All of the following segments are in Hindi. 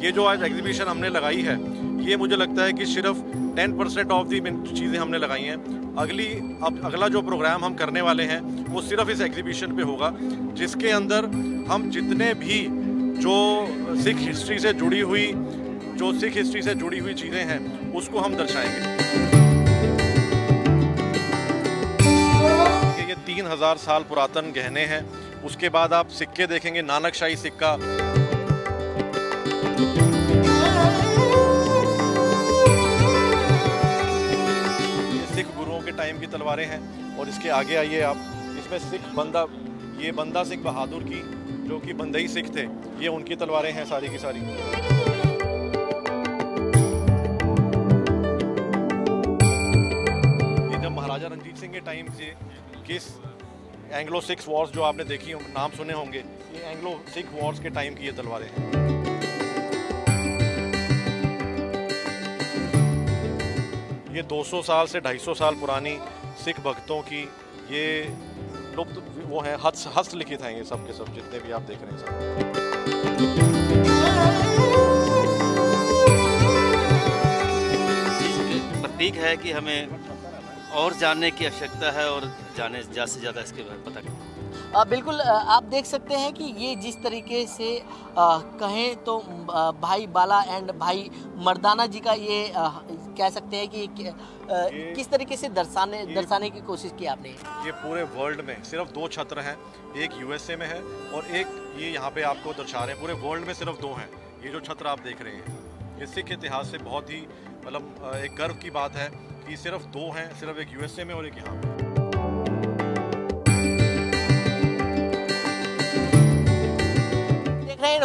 ये जो आज एग्जीबिशन हमने लगाई है, ये मुझे लगता है कि सिर्फ 10% ऑफ दी चीज़ें हमने लगाई हैं। अगला जो प्रोग्राम हम करने वाले हैं वो सिर्फ इस एग्जीबिशन पे होगा, जिसके अंदर हम जितने भी जो सिख हिस्ट्री से जुड़ी हुई चीज़ें हैं उसको हम दर्शाएंगे। ये 3000 साल पुरातन गहने हैं। उसके बाद आप सिक्के देखेंगे, नानकशाही सिक्का, सिख गुरुओं के टाइम की तलवारें हैं। और इसके आगे आइए आप, इसमें ये बंदा सिंह बहादुर की, जो कि बंदई सिख थे, ये उनकी तलवारें हैं सारी की सारी। ये जब महाराजा रणजीत सिंह के टाइम से किस एंग्लो सिख वॉर्स जो आपने देखी नाम सुने होंगे, ये एंग्लो सिख वॉर्स के टाइम की ये तलवारें हैं। ये 200 साल से 250 साल पुरानी सिख भक्तों की ये लुप्त वो हैं, हस्तलिखित हैं ये सब के सब, जितने भी आप देख रहे हैं सब। प्रतीक है कि हमें और जानने की आवश्यकता है और जाने ज़्यादा से ज़्यादा इसके बारे में पता करें। बिल्कुल, आप देख सकते हैं कि ये जिस तरीके से कहें तो भाई बाला एंड भाई मर्दाना जी का ये कह सकते हैं कि किस तरीके से दर्शाने की कोशिश की आपने। ये पूरे वर्ल्ड में सिर्फ 2 छत्र हैं, एक यूएसए में है और एक ये यहाँ पे आपको दर्शा रहे हैं। पूरे वर्ल्ड में सिर्फ 2 हैं ये जो छत्र आप देख रहे हैं। ये सिख इतिहास से बहुत ही मतलब एक गर्व की बात है कि सिर्फ 2 हैं, सिर्फ एक यूएसए में और एक यहाँ पे।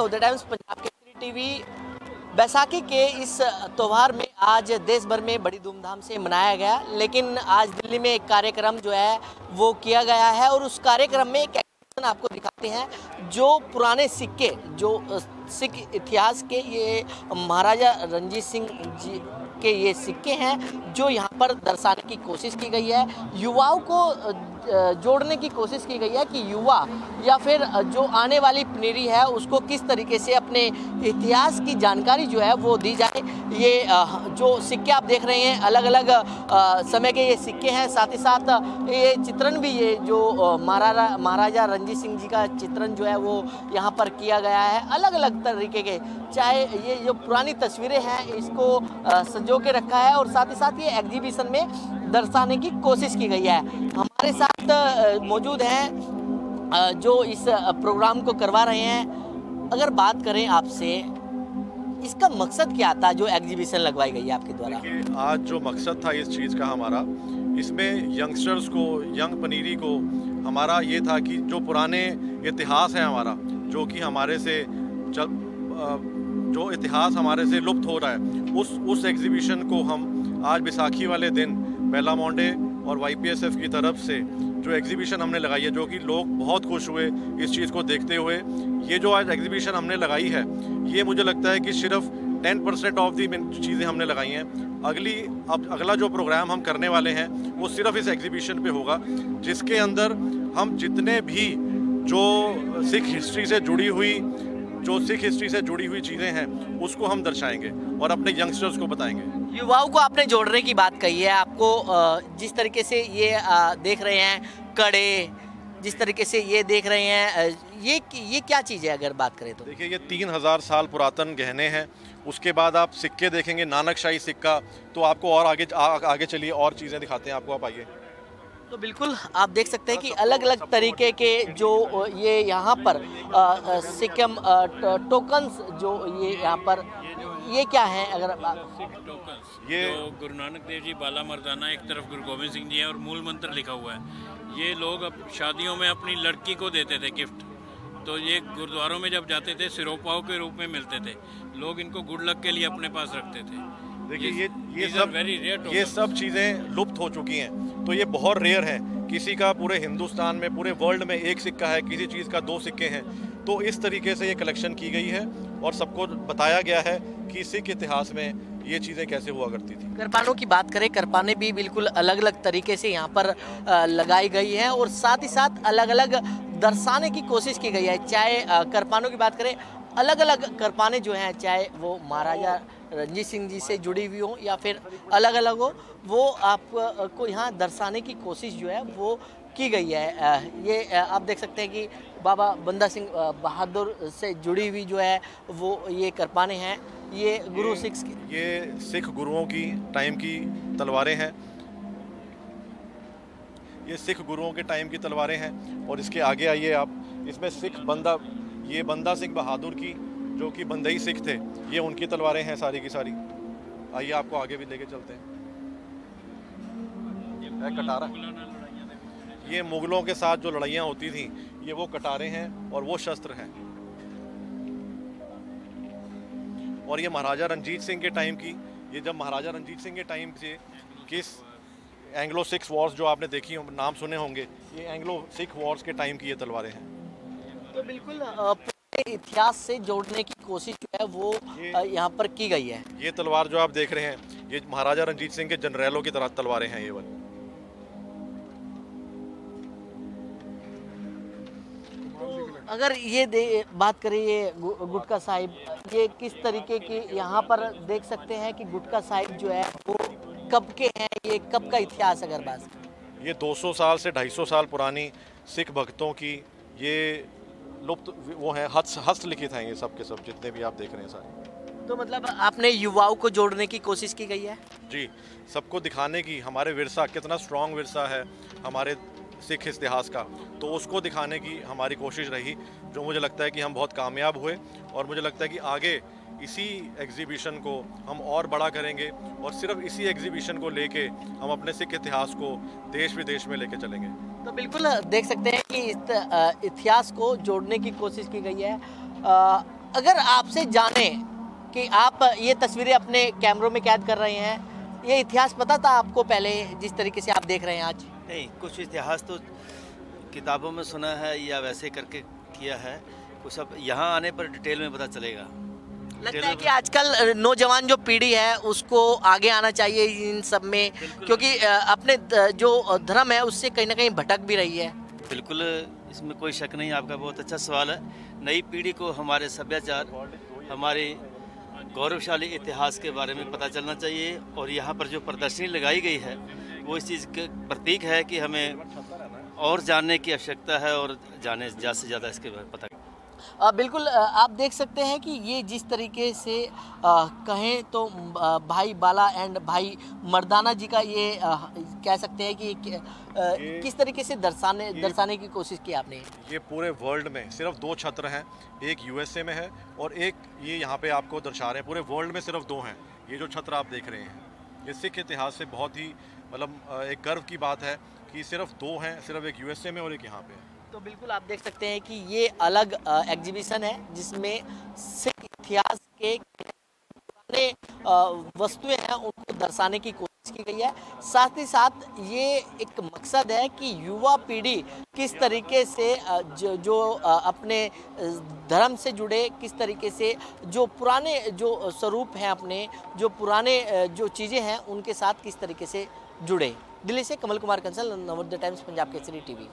The times Punjab Kesari TV. Baisakhi के इस त्यौहार में आज देश भर में बड़ी धूमधाम से मनाया गया, लेकिन आज दिल्ली में एक कार्यक्रम जो है वो किया गया है और उस कार्यक्रम में एक एग्जीबिशन आपको दिखाते हैं जो पुराने सिक्के, जो सिख इतिहास के ये महाराजा रणजीत सिंह जी के ये सिक्के हैं जो यहाँ पर दर्शाने की कोशिश की गई है। युवाओं को जोड़ने की कोशिश की गई है कि युवा या फिर जो आने वाली पीढ़ी है उसको किस तरीके से अपने इतिहास की जानकारी जो है वो दी जाए। ये जो सिक्के आप देख रहे हैं अलग अलग समय के ये सिक्के हैं, साथ ही साथ ये चित्रण भी, ये जो महाराजा रणजीत सिंह जी का चित्रण जो है वो यहाँ पर किया गया है अलग अलग तरीके के। चाहे ये जो पुरानी तस्वीरें हैं इसको संजो के रखा है और साथ ही साथ ये एग्जीबिशन में दर्शाने की कोशिश की गई है। हमारे साथ मौजूद हैं जो इस प्रोग्राम को करवा रहे हैं। अगर बात करें आपसे, इसका मकसद क्या था जो एग्जीबिशन लगवाई गई है आपके द्वारा? आज जो मकसद था इस चीज़ का हमारा, इसमें यंगस्टर्स को, यंग पनीरी को हमारा ये था कि जो पुराने इतिहास है हमारा, जो कि हमारे से जो इतिहास हमारे से लुप्त हो रहा है, उस एग्जीबिशन को हम आज बैसाखी वाले दिन बेलामोंडे और YPSF की तरफ से जो एग्जीबिशन हमने लगाई है, जो कि लोग बहुत खुश हुए इस चीज़ को देखते हुए। ये जो आज एग्जीबिशन हमने लगाई है, ये मुझे लगता है कि सिर्फ 10% ऑफ दी चीज़ें हमने लगाई हैं। अगला जो प्रोग्राम हम करने वाले हैं वो सिर्फ इस एग्जीबिशन पे होगा, जिसके अंदर हम जितने भी जो सिख हिस्ट्री से जुड़ी हुई चीज़ें हैं उसको हम दर्शाएंगे और अपने यंगस्टर्स को बताएंगे। युवाओं को आपने जोड़ने की बात कही है। आपको जिस तरीके से ये देख रहे हैं कड़े, जिस तरीके से ये देख रहे हैं, ये क्या चीज़ है अगर बात करें तो? देखिए, ये 3000 साल पुरातन गहने हैं। उसके बाद आप सिक्के देखेंगे, नानकशाही सिक्का, तो आपको और आगे चलिए और चीज़ें दिखाते हैं आपको, आप आइए। तो बिल्कुल आप देख सकते हैं कि अलग अलग तरीके के जो ये यहाँ पर सिक्कम टोकन्स जो ये यहाँ पर ये क्या है? अगर ये गुरु नानक देव जी बाला मर्दाना, एक तरफ गुरु गोविंद सिंह जी है और मूल मंत्र लिखा हुआ है। ये लोग अब शादियों में अपनी लड़की को देते थे गिफ्ट, तो ये गुरुद्वारों में जब जाते थे सिरोपाओं के रूप में मिलते थे। लोग इनको गुड लक के लिए अपने पास रखते थे। देखिए, ये सब चीज़ें लुप्त हो चुकी हैं, तो ये बहुत रेयर है। किसी का पूरे हिंदुस्तान में, पूरे वर्ल्ड में एक सिक्का है, किसी चीज़ का 2 सिक्के हैं। तो इस तरीके से ये कलेक्शन की गई है और सबको बताया गया है कि सिख इतिहास में ये चीज़ें कैसे हुआ करती थी। करपानों की बात करें, करपाने भी बिल्कुल अलग अलग तरीके से यहाँ पर लगाई गई है और साथ ही साथ अलग अलग दर्शाने की कोशिश की गई है। चाहे करपानों की बात करें, अलग अलग करपाने जो हैं, चाहे वो महाराजा रणजीत सिंह जी से जुड़ी हुई हो या फिर अलग अलग हो, वो आपको यहाँ दर्शाने की कोशिश जो है वो की गई है। ये आप देख सकते हैं कि बाबा बंदा सिंह बहादुर से जुड़ी हुई जो है वो ये करपाने हैं। ये गुरु सिख ये सिख गुरुओं की टाइम की तलवारें हैं। ये सिख गुरुओं के टाइम की तलवारें हैं। और इसके आगे आइए आप, इसमें ये बंदा सिंह बहादुर की, जो कि बंदई सिख थे, ये उनकी तलवारें हैं सारी की सारी। आइए आपको आगे भी लेके चलते हैं। कटारा, ये मुगलों के साथ जो लड़ाइयाँ होती थी, ये वो कटारे हैं और वो शस्त्र हैं। और ये महाराजा रंजीत सिंह के टाइम की, ये जब महाराजा रंजीत सिंह के टाइम से किस एंग्लो सिख वॉर्स जो आपने देखी नाम सुने होंगे, ये एंग्लो सिख वॉर्स के टाइम की ये तलवारें हैं। तो बिल्कुल पूरे इतिहास से जोड़ने की कोशिश जो है वो यहाँ पर की गई है। ये तलवार जो आप देख रहे हैं, ये महाराजा रंजीत सिंह के जनरलों की तरह तलवारें हैं ये वाली। अगर ये बात करें ये गुटका साहिब, ये किस तरीके की, यहाँ पर देख सकते हैं कि गुटका साहिब जो है वो कब के हैं, ये कब का इतिहास अगर बात, ये 200 साल से 250 साल पुरानी सिख भक्तों की ये लुप्त वो हैं, हस्तलिखित हैं ये सब के सब, जितने भी आप देख रहे हैं सारे। तो मतलब आपने युवाओं को जोड़ने की कोशिश की गई है जी, सबको दिखाने की हमारे विरसा कितना स्ट्रॉन्ग विरसा है हमारे सिख इतिहास का, तो उसको दिखाने की हमारी कोशिश रही, जो मुझे लगता है कि हम बहुत कामयाब हुए। और मुझे लगता है कि आगे इसी एग्जीबिशन को हम और बड़ा करेंगे और सिर्फ इसी एग्जीबिशन को लेके हम अपने सिख इतिहास को देश विदेश में लेके चलेंगे। तो बिल्कुल देख सकते हैं कि इस इतिहास को जोड़ने की कोशिश की गई है। अगर आपसे जाने कि आप ये तस्वीरें अपने कैमरों में कैद कर रहे हैं, ये इतिहास पता था आपको पहले जिस तरीके से आप देख रहे हैं आज? नहीं, कुछ इतिहास तो किताबों में सुना है या वैसे करके किया है, कुछ अब यहाँ आने पर डिटेल में पता चलेगा। लगता है कि आजकल नौजवान जो पीढ़ी है उसको आगे आना चाहिए इन सब में, क्योंकि अपने जो धर्म है उससे कहीं ना कहीं भटक भी रही है। बिल्कुल, इसमें कोई शक नहीं। आपका बहुत अच्छा सवाल है। नई पीढ़ी को हमारे सभ्याचार, हमारे गौरवशाली इतिहास के बारे में पता चलना चाहिए। और यहाँ पर जो प्रदर्शनी लगाई गई है वो इस चीज़ का प्रतीक है कि हमें और जानने की आवश्यकता है और जाने ज़्यादा से ज़्यादा इसके बारे में पता। बिल्कुल आप देख सकते हैं कि ये जिस तरीके से कहें तो भाई बाला एंड भाई मर्दाना जी का ये कह सकते हैं कि किस तरीके से दर्शाने की कोशिश की आपने। ये पूरे वर्ल्ड में सिर्फ 2 छत्र हैं, एक यूएसए में है और एक ये यहाँ पे आपको दर्शा रहे हैं। पूरे वर्ल्ड में सिर्फ 2 हैं ये जो छत्र आप देख रहे हैं। ये सिख इतिहास से बहुत ही मतलब एक गर्व की बात है कि सिर्फ 2 हैं, सिर्फ एक यूएसए में और एक यहाँ पे है। तो बिल्कुल आप देख सकते हैं कि ये अलग एग्जीबिशन है जिसमें सिख इतिहास के पुराने वस्तुएं हैं उनको दर्शाने की कोशिश की गई है। साथ ही साथ ये एक मकसद है कि युवा पीढ़ी किस तरीके से जो अपने धर्म से जुड़े, किस तरीके से जो पुराने जो स्वरूप हैं अपने, जो पुराने जो चीज़ें हैं उनके साथ किस तरीके से जुड़े। दिल्ली से कमल कुमार कंसल, नवोदय टाइम्स, पंजाब केसरी टीवी।